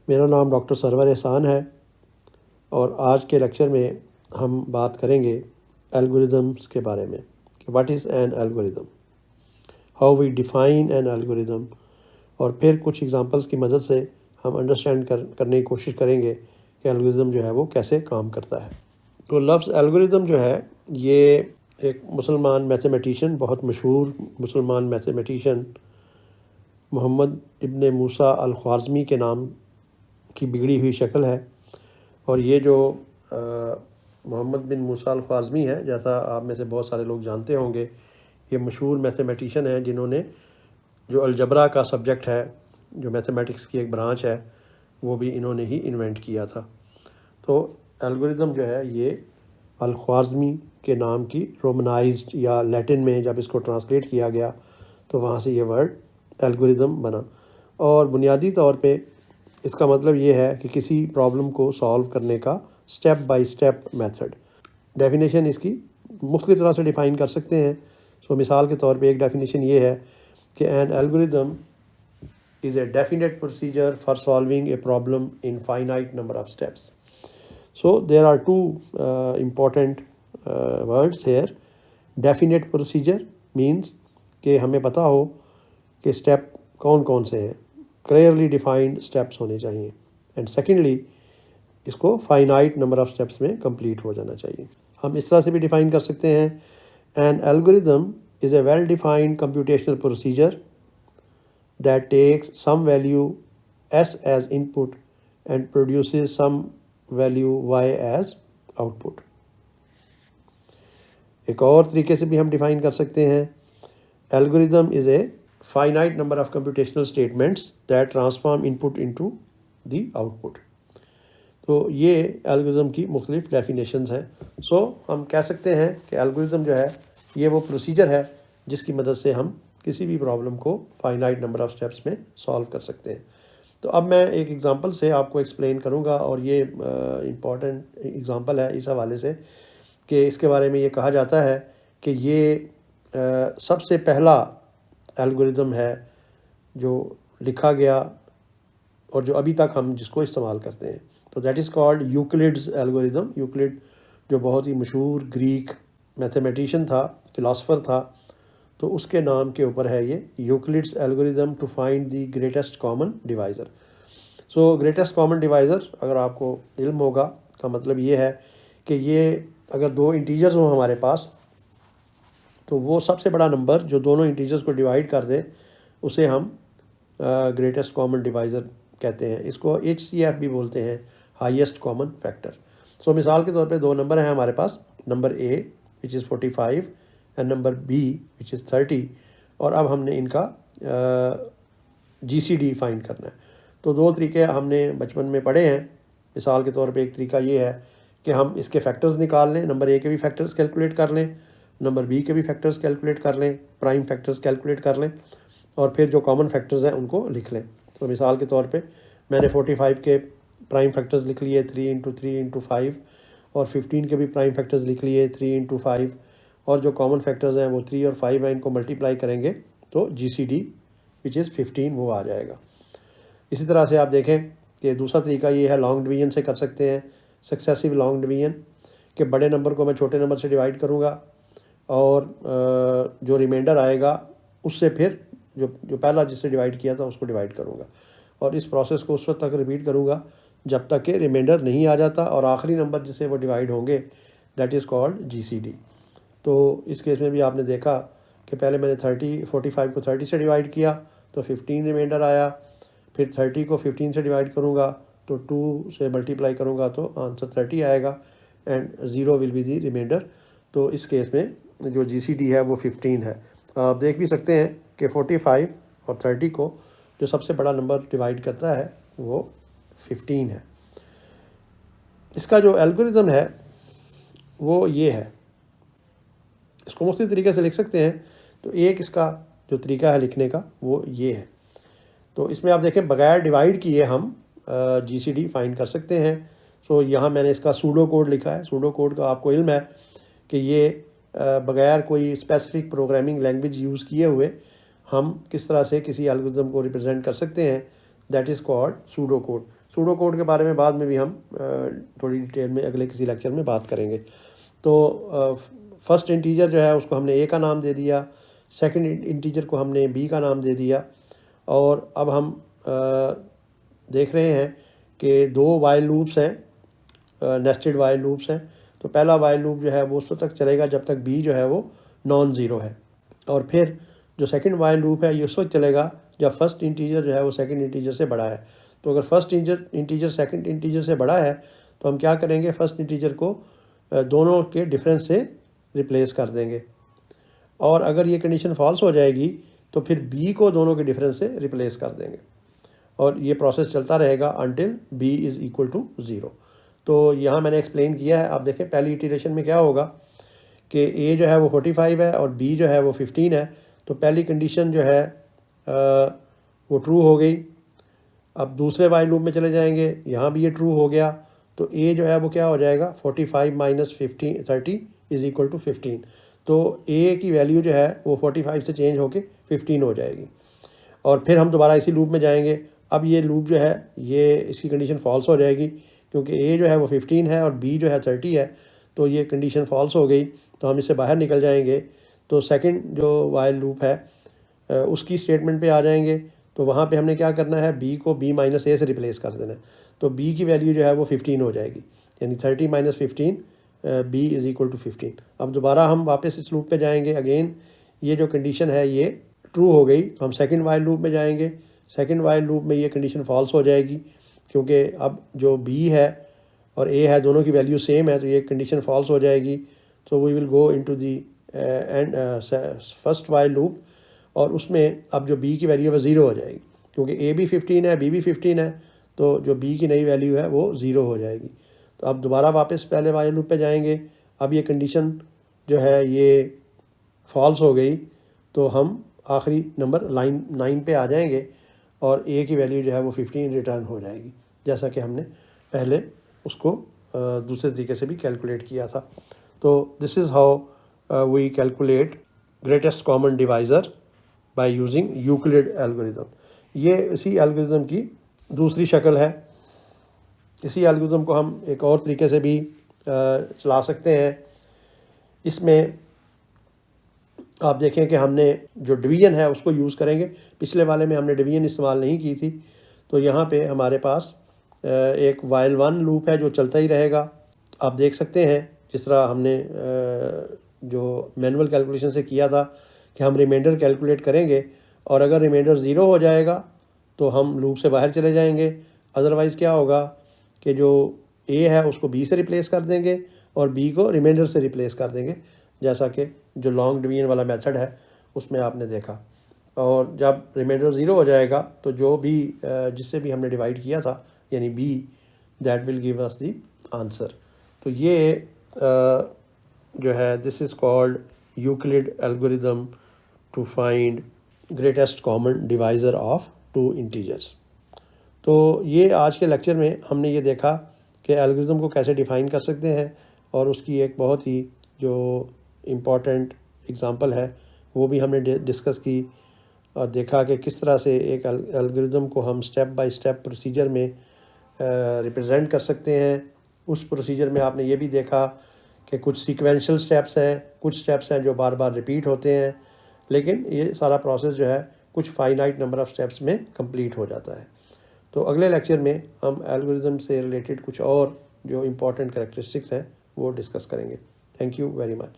میرا نام ڈاکٹر سرور احسان ہے اور آج کے لیکچر میں ہم بات کریں گے الگوریدمس کے بارے میں کہ what is an algorithm, how we define an algorithm, اور پھر کچھ ایگزامپلس کی مدد سے ہم انڈرسٹینڈ کرنے کی کوشش کریں گے کہ الگوریدم جو ہے وہ کیسے کام کرتا ہے۔ تو لفظ الگوریدم جو ہے یہ ایک مسلمان میتھمیٹیشین، بہت مشہور مسلمان میتھمیٹیشین محمد ابن موسیٰ الخوارزمی کے نام کی بگڑی ہوئی شکل ہے۔ اور یہ جو محمد بن موسیٰ الخوارزمی ہے، جیسا آپ میں سے بہت سارے لوگ جانتے ہوں گے، یہ مشہور میتھمیٹیشین ہیں جنہوں نے جو الجبرا کا سبجیکٹ ہے، جو میتھمیٹکس کی ایک برانچ ہے، وہ بھی انہوں نے ہی انوینٹ کیا تھا۔ تو الگوریدم جو ہے یہ الخوارزمی کے نام کی رومنائزڈ یا لیٹن میں جب اس کو ٹرانسلیٹ کیا گیا تو وہاں سے یہ ورڈ الگوریدم بنا، اور بنیادی طور پہ اس کا مطلب یہ ہے کہ کسی پرابلم کو سالو کرنے کا step by step method. Definition اس کی مختلف طرح سے ڈیفائن کر سکتے ہیں۔ مثال کے طور پہ ایک ڈیفینیشن یہ ہے کہ an algorithm is a definite procedure for solving a problem in finite number of steps. So there are two important words here. Definite procedure means کہ ہمیں پتہ ہو کہ اسٹیپ کون کون سے ہیں، clearly defined steps ہونے چاہیے، and secondly اس کو finite number of steps میں complete ہو جانا چاہیے۔ ہم اس طرح سے بھی ڈیفائن کر سکتے ہیں an algorithm is a well defined computational procedure that takes some value s as input and produces some value y as output۔ ایک اور طریقے سے بھی ہم ڈیفائن کر سکتے ہیں algorithm is a finite number of computational statements that transform input into the output۔ تو یہ الگوریدم کی مختلف ڈیفینیشنز ہیں۔ ہم کہہ سکتے ہیں کہ الگوریدم جو ہے یہ وہ پروسیجر ہے جس کی مدد سے ہم کسی بھی پرابلم کو فائنائٹ نمبر آف سٹیپس میں سالو کر سکتے ہیں۔ تو اب میں ایک ایگزامپل سے آپ کو ایکسپلین کروں گا، اور یہ امپورٹنٹ ایگزامپل ہے اس حوالے سے کہ اس کے بارے میں یہ کہا جاتا ہے کہ یہ سب سے پہلا الگوریدم ہے جو لکھا گیا اور جو ابھی تک ہم جس کو استعمال کرتے ہیں۔ تو that is called Euclid's algorithm. Euclid جو بہت ہی مشہور گریک میتھمیٹیشین تھا، فلاسفر تھا، تو اس کے نام کے اوپر ہے یہ Euclid's algorithm to find the greatest common divisor. Greatest common divisor اگر آپ کو علم ہوگا کا مطلب یہ ہے کہ یہ اگر دو انٹیجرز ہوں ہمارے پاس تو وہ سب سے بڑا نمبر جو دونوں انٹیجرز کو ڈیوائڈ کر دے اسے ہم گریٹسٹ کامن ڈیوائزر کہتے ہیں۔ اس کو HCF بھی بولتے ہیں، ہائیسٹ کامن فیکٹر۔ مثال کے طور پہ دو نمبر ہیں ہمارے پاس، number A which is 45 and number B which is 30، اور اب ہم نے ان کا GCD فائنڈ کرنا ہے۔ تو دو طریقے ہم نے بچپن میں پڑھے ہیں۔ مثال کے طور پہ ایک طریقہ یہ ہے کہ ہم اس کے فیکٹرز نکال لیں، نمبر A کے بھی فیکٹرز کیلکولیٹ کر لیں، نمبر B کے بھی فیکٹرز کیلکولیٹ کر لیں، پرائم فیکٹرز کیلکولیٹ کر لیں، اور پھر جو کامن فیکٹرز ہیں ان کو لکھ لیں۔ تو مثال کے طور پہ میں نے 45 کے پرائم فیکٹرز لکھ لیے 3 × 3 × 5، اور 15 کے بھی پرائم فیکٹرز لکھ لیے 3 × 5، اور جو کامن فیکٹرز ہیں وہ 3 اور 5 ہیں، ان کو ملٹیپلائی کریں گے تو GCD which is 15 وہ آ جائے گا۔ اسی طرح سے آپ دیکھیں کہ دوسرا طریقہ یہ ہے لانگ ڈویژن سے کر سکتے ہیں، سکسیسیو لانگ ڈویژن، کہ بڑے نمبر کو میں چھوٹے نمبر سے ڈیوائڈ کروں گا، اور جو ریمائنڈر آئے گا اس سے پھر جو پہلا جس سے ڈیوائڈ کیا تھا اس کو ڈیوائڈ کروں گا، اور اس پروسیس کو اس وقت تک ریپیٹ کروں گا جب تک کہ ریمائنڈر نہیں آ جاتا، اور آخری نمبر جس سے وہ ڈیوائڈ ہوں گے دیٹ از کالڈ GCD۔ تو اس کیس میں بھی آپ نے دیکھا کہ پہلے میں نے 45 کو 30 سے ڈیوائڈ کیا تو 15 ریمائنڈر آیا، پھر 30 کو 15 سے ڈیوائڈ کروں گا تو 2 سے ملٹیپلائی کروں گا تو آنسر 30 آئے گا، and 0 will be the remainder. تو اس کیس میں جو GCD ہے وہ 15 ہے۔ آپ دیکھ بھی سکتے ہیں کہ 45 اور 30 کو جو سب سے بڑا نمبر ڈیوائڈ کرتا ہے وہ 15 ہے۔ اس کا جو الگوریدم ہے وہ یہ ہے، اس کو مختلف طریقے سے لکھ سکتے ہیں۔ تو ایک اس کا جو طریقہ ہے لکھنے کا وہ یہ ہے۔ تو اس میں آپ دیکھیں بغیر ڈیوائڈ کیے ہم GCD فائنڈ کر سکتے ہیں۔ یہاں میں نے اس کا سوڈو کوڈ لکھا ہے۔ سوڈو کوڈ کا آپ کو علم ہے کہ یہ بغیر کوئی اسپیسیفک پروگرامنگ لینگویج یوز کیے ہوئے ہم کس طرح سے کسی الگوریدم کو ریپرزینٹ کر سکتے ہیں، that is called pseudo code. Pseudo code کے بارے میں بعد میں بھی ہم تھوڑی ڈیٹیل میں اگلے کسی لیکچر میں بات کریں گے. تو فرسٹ انٹیجر جو ہے اس کو ہم نے اے کا نام دے دیا, سیکنڈ انٹیجر کو ہم نے بی کا نام دے دیا, اور اب ہم دیکھ رہے ہیں کہ 2 وائل لوپس ہیں, نیسٹڈ وائل لوپس ہیں. تو پہلا وائل لوپ جو ہے وہ اس وقت تک چلے گا جب تک بی جو ہے وہ نان زیرو ہے, اور پھر جو سیکنڈ وائل لوپ ہے یہ اس وقت چلے گا جب فرسٹ انٹیجر جو ہے وہ سیکنڈ انٹیجر سے بڑا ہے. تو اگر فرسٹ انٹیجر سیکنڈ انٹیجر سے بڑا ہے تو ہم کیا کریں گے, فرسٹ انٹیجر کو دونوں کے ڈفرینس سے ریپلیس کر دیں گے, اور اگر یہ کنڈیشن فالس ہو جائے گی تو پھر بی کو دونوں کے ڈفرینس سے ریپلیس کر دیں گے, اور یہ پروسیس چلتا رہے گا until b is equal to zero. تو یہاں میں نے ایکسپلین کیا ہے. آپ دیکھیں پہلی ایٹریشن میں کیا ہوگا کہ اے جو ہے وہ 45 ہے اور بی جو ہے وہ 15 ہے. تو پہلی کنڈیشن جو ہے وہ ٹرو ہو گئی. اب دوسرے وائل لوپ میں چلے جائیں گے, یہاں بھی یہ ٹرو ہو گیا. تو اے جو ہے وہ کیا ہو جائے گا, 45 مائنس 30 از ایکول ٹو 15. تو اے کی ویلیو جو ہے وہ 45 سے چینج ہو کے 15 ہو جائے گی. اور پھر ہم دوبارہ اسی لوپ میں جائیں گے. اب یہ لوپ جو ہے یہ اس کی کنڈیشن فالس ہو جائے گی کیونکہ اے جو ہے وہ 15 ہے اور بی جو ہے 30 ہے. تو یہ کنڈیشن فالس ہو گئی, تو ہم اس سے باہر نکل جائیں گے. تو سیکنڈ جو وائل لوپ ہے اس کی اسٹیٹمنٹ پہ آ جائیں گے. تو وہاں پہ ہم نے کیا کرنا ہے, بی کو بی مائنس اے سے ریپلیس کر دینا ہے. تو بی کی ویلیو جو ہے وہ 15 ہو جائے گی, یعنی 30 minus 15 B is equal to 15. اب دوبارہ ہم واپس اس لوپ پہ جائیں گے. اگین یہ جو کنڈیشن ہے یہ ٹرو ہو گئی, تو ہم سیکنڈ وائل لوپ میں جائیں گے. سیکنڈ وائل لوپ میں یہ کنڈیشن فالس ہو جائے گی کیونکہ اب جو بی ہے اور اے ہے دونوں کی ویلیو سیم ہے, تو یہ کنڈیشن فالس ہو جائے گی. تو we will go into the and first while loop, اور اس میں اب جو بی کی ویلیو ہے 0 ہو جائے گی کیونکہ اے بھی 15 ہے بی بھی 15 ہے. تو جو بی کی نئی ویلیو ہے وہ 0 ہو جائے گی. تو اب دوبارہ واپس پہلے وائل لوپ پہ جائیں گے. اب یہ کنڈیشن جو ہے یہ فالس ہو گئی, تو ہم آخری نمبر لائن 9 پہ آ جائیں گے, اور اے کی ویلیو جو ہے وہ 15 ریٹرن ہو جائے گی, جیسا کہ ہم نے پہلے اس کو دوسرے طریقے سے بھی کیلکولیٹ کیا تھا. تو this is how we calculate greatest common divisor by using Euclid algorithm. یہ اسی الگوریدم کی دوسری شکل ہے. اسی الگوریدم کو ہم ایک اور طریقے سے بھی چلا سکتے ہیں. اس میں آپ دیکھیں کہ ہم نے جو ڈویژن ہے اس کو یوز کریں گے. پچھلے والے میں ہم نے ڈویژن استعمال نہیں کی تھی. تو یہاں پہ ہمارے پاس ایک وائل 1 لوپ ہے جو چلتا ہی رہے گا. آپ دیکھ سکتے ہیں جس طرح ہم نے جو مینول کیلکولیشن سے کیا تھا کہ ہم ریمائنڈر کیلکولیٹ کریں گے, اور اگر ریمائنڈر 0 ہو جائے گا تو ہم لوپ سے باہر چلے جائیں گے. ادروائز کیا ہوگا کہ جو اے ہے اس کو بی سے ریپلیس کر دیں گے اور بی کو ریمائنڈر سے ریپلیس کر دیں گے, جیسا کہ جو لانگ ڈویژن والا میتھڈ ہے اس میں آپ نے دیکھا. اور جب ریمائنڈر 0 ہو جائے گا تو جو بھی جس سے بھی ہم نے ڈیوائڈ کیا تھا یعنی b, that will give us the answer. تو یہ جو ہے this is called Euclid algorithm to find greatest common divisor of 2 integers. تو یہ آج کے لیکچر میں ہم نے یہ دیکھا کہ الگوریدم کو کیسے ڈیفائن کر سکتے ہیں, اور اس کی ایک بہت ہی جو امپورٹنٹ اگزامپل ہے وہ بھی ہم نے ڈسکس کی, اور دیکھا کہ کس طرح سے ایک الگوریدم کو ہم سٹیپ بائی سٹیپ پروسیجر میں ریپرزینٹ کر سکتے ہیں. اس پروسیجر میں آپ نے یہ بھی دیکھا کہ کچھ سیکوینشل سٹیپس ہیں, کچھ سٹیپس ہیں جو بار بار ریپیٹ ہوتے ہیں, لیکن یہ سارا پروسیس جو ہے کچھ فائنائٹ نمبر آف سٹیپس میں کمپلیٹ ہو جاتا ہے. تو اگلے لیکچر میں ہم الگوریدم سے ریلیٹڈ کچھ اور جو امپورٹنٹ کریکٹرسٹکس ہیں وہ ڈسکس کریں گے. Thank you very much.